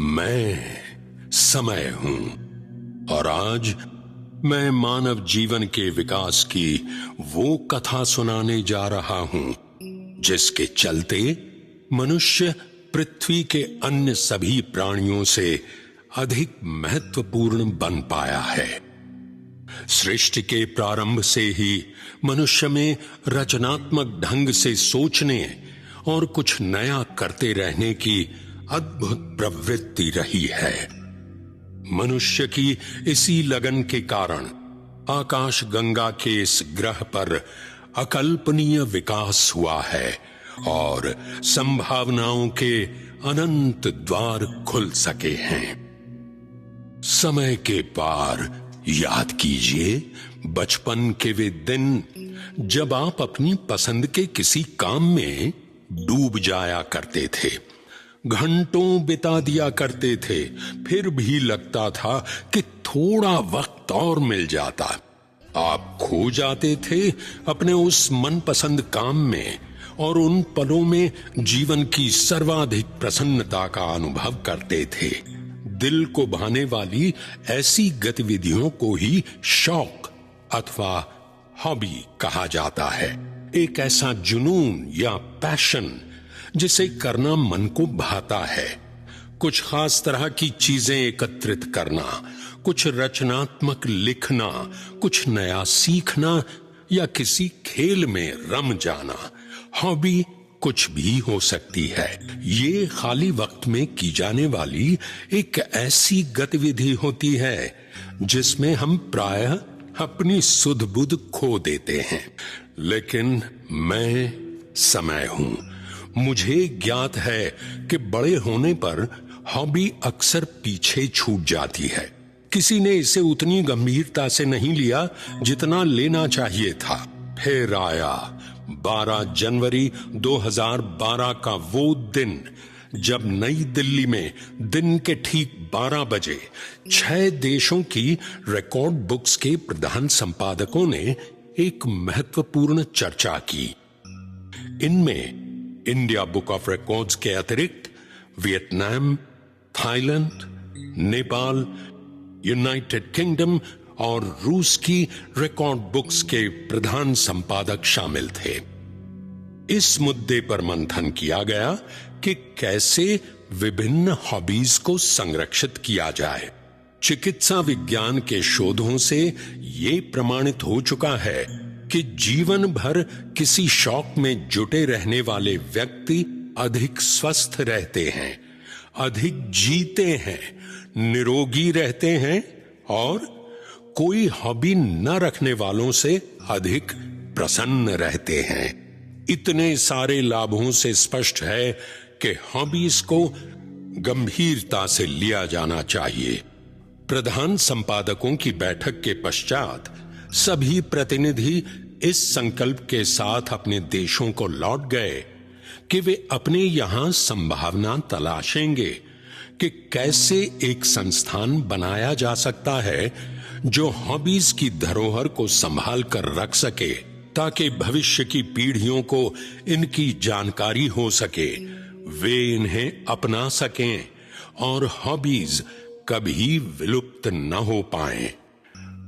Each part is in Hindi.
मैं समय हूं और आज मैं मानव जीवन के विकास की वो कथा सुनाने जा रहा हूं जिसके चलते मनुष्य पृथ्वी के अन्य सभी प्राणियों से अधिक महत्वपूर्ण बन पाया है। सृष्टि के प्रारंभ से ही मनुष्य में रचनात्मक ढंग से सोचने और कुछ नया करते रहने की अद्भुत प्रवृत्ति रही है। मनुष्य की इसी लगन के कारण आकाश गंगा के इस ग्रह पर अकल्पनीय विकास हुआ है और संभावनाओं के अनंत द्वार खुल सके हैं। समय के पार याद कीजिए बचपन के वे दिन जब आप अपनी पसंद के किसी काम में डूब जाया करते थे, घंटों बिता दिया करते थे, फिर भी लगता था कि थोड़ा वक्त और मिल जाता। आप खो जाते थे अपने उस मनपसंद काम में और उन पलों में जीवन की सर्वाधिक प्रसन्नता का अनुभव करते थे। दिल को भाने वाली ऐसी गतिविधियों को ही शौक अथवा हॉबी कहा जाता है। एक ऐसा जुनून या पैशन जिसे करना मन को भाता है। कुछ खास तरह की चीजें एकत्रित करना, कुछ रचनात्मक लिखना, कुछ नया सीखना या किसी खेल में रम जाना। हॉबी कुछ भी हो सकती है। ये खाली वक्त में की जाने वाली एक ऐसी गतिविधि होती है जिसमें हम प्रायः अपनी सुध बुध खो देते हैं। लेकिन मैं समय हूं। मुझे ज्ञात है कि बड़े होने पर हॉबी अक्सर पीछे छूट जाती है। किसी ने इसे उतनी गंभीरता से नहीं लिया जितना लेना चाहिए था। फिर आया 12 जनवरी 2012 का वो दिन जब नई दिल्ली में दिन के ठीक 12 बजे 6 देशों की रिकॉर्ड बुक्स के प्रधान संपादकों ने एक महत्वपूर्ण चर्चा की। इनमें इंडिया बुक ऑफ रिकॉर्ड्स के अतिरिक्त Vietnam, Thailand, Nepal, United kingdom और रूस की रिकॉर्ड बुक्स के प्रधान संपादक शामिल थे। इस मुद्दे पर मंथन किया गया कि कैसे विभिन्न हॉबीज को संरक्षित किया जाए। चिकित्सा विज्ञान के शोधों से ये प्रमाणित हो चुका है कि जीवन भर किसी शौक में जुटे रहने वाले व्यक्ति अधिक स्वस्थ रहते हैं, अधिक जीते हैं, निरोगी रहते हैं और कोई हॉबी न रखने वालों से अधिक प्रसन्न रहते हैं। इतने सारे लाभों से स्पष्ट है कि हॉबीज को गंभीरता से लिया जाना चाहिए। प्रधान संपादकों की बैठक के पश्चात सभी प्रतिनिधि इस संकल्प के साथ अपने देशों को लौट गए कि वे अपने यहां संभावना तलाशेंगे कि कैसे एक संस्थान बनाया जा सकता है जो हॉबीज की धरोहर को संभाल कर रख सके, ताकि भविष्य की पीढ़ियों को इनकी जानकारी हो सके, वे इन्हें अपना सकें और हॉबीज कभी विलुप्त न हो पाएं।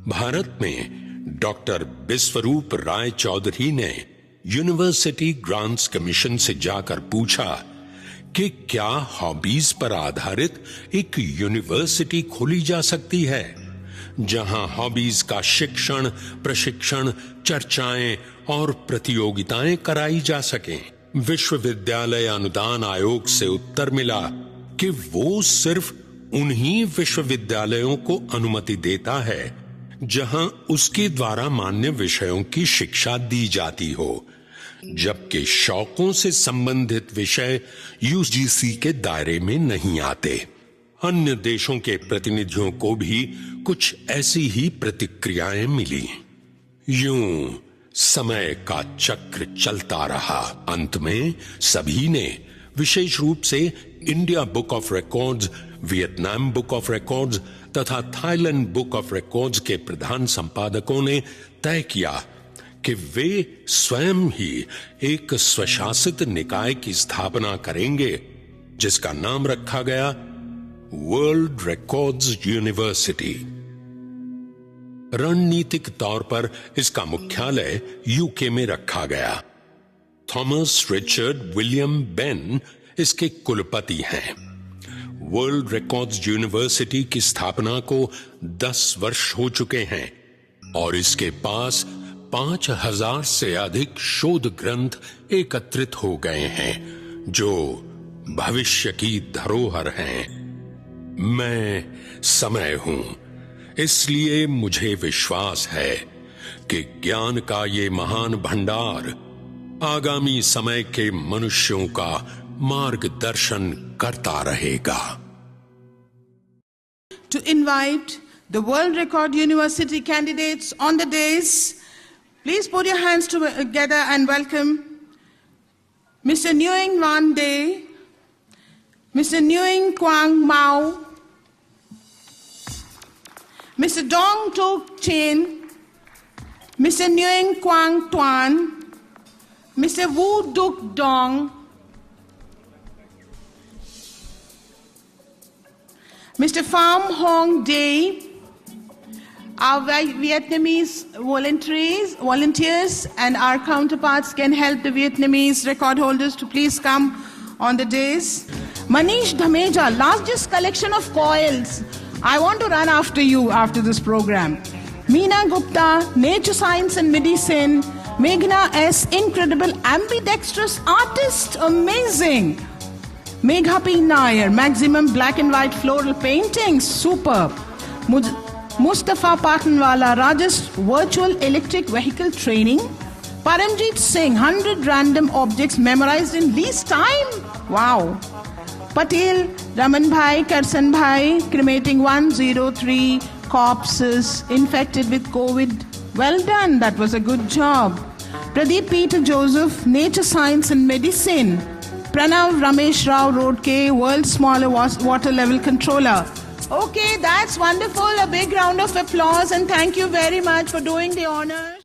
भारत में डॉक्टर बिस्वरूप राय चौधरी ने यूनिवर्सिटी ग्रांट्स कमीशन से जाकर पूछा कि क्या हॉबीज पर आधारित एक यूनिवर्सिटी खोली जा सकती है जहां हॉबीज का शिक्षण, प्रशिक्षण, चर्चाएं और प्रतियोगिताएं कराई जा सकें। विश्वविद्यालय अनुदान आयोग से उत्तर मिला कि वो सिर्फ उन्हीं विश्वविद्यालयों को अनुमति देता है जहां उसके द्वारा मान्य विषयों की शिक्षा दी जाती हो, जबकि शौकों से संबंधित विषय यूजीसी के दायरे में नहीं आते। अन्य देशों के प्रतिनिधियों को भी कुछ ऐसी ही प्रतिक्रियाएं मिली। यूं समय का चक्र चलता रहा। अंत में सभी ने, विशेष रूप से India book of records, Vietnam book of records तथा थाईलैंड बुक ऑफ रिकॉर्ड्स के प्रधान संपादकों ने तय किया कि वे स्वयं ही एक स्वशासित निकाय की स्थापना करेंगे जिसका नाम रखा गया वर्ल्ड रिकॉर्ड्स यूनिवर्सिटी। रणनीतिक तौर पर इसका मुख्यालय यूके में रखा गया। थॉमस रिचर्ड विलियम बेन इसके कुलपति हैं। वर्ल्ड रिकॉर्ड्स यूनिवर्सिटी की स्थापना को 10 वर्ष हो चुके हैं और इसके पास 5000 से अधिक शोध ग्रंथ एकत्रित हो गए हैं जो भविष्य की धरोहर हैं। मैं समय हूं, इसलिए मुझे विश्वास है कि ज्ञान का ये महान भंडार आगामी समय के मनुष्यों का मार्गदर्शन करता रहेगा। To invite the World Record University candidates on the dais, please put your hands together and welcome Mr. Nguyen Van Day, Mr. Nguyen Quang Mao, Mr. Dong Tok Chen, Mr. Nguyen Quang Tuan, Mr. Wu Duk Dong, Mr. Pham Hong Day, our Vietnamese volunteers and our counterparts can help the Vietnamese record holders to please come on the dais. Manish Dhameja, largest collection of coils. I want to run after you after this program. Meena Gupta, nature science and medicine. Meghna S, incredible ambidextrous artist, amazing. Megha P. Nair, maximum black and white floral paintings, superb. Mustafa Patanwala, Rajas virtual electric vehicle training. Paramjit Singh, 100 random objects memorized in least time. Wow. Patel Raman Bhai, Karsan Bhai, cremating 103 corpses infected with COVID. Well done, that was a good job. Pradeep Peter Joseph, nature science and medicine. Pranav Ramesh Rao Rodke, world's smaller water level controller. Okay, that's wonderful. A big round of applause and thank you very much for doing the honors.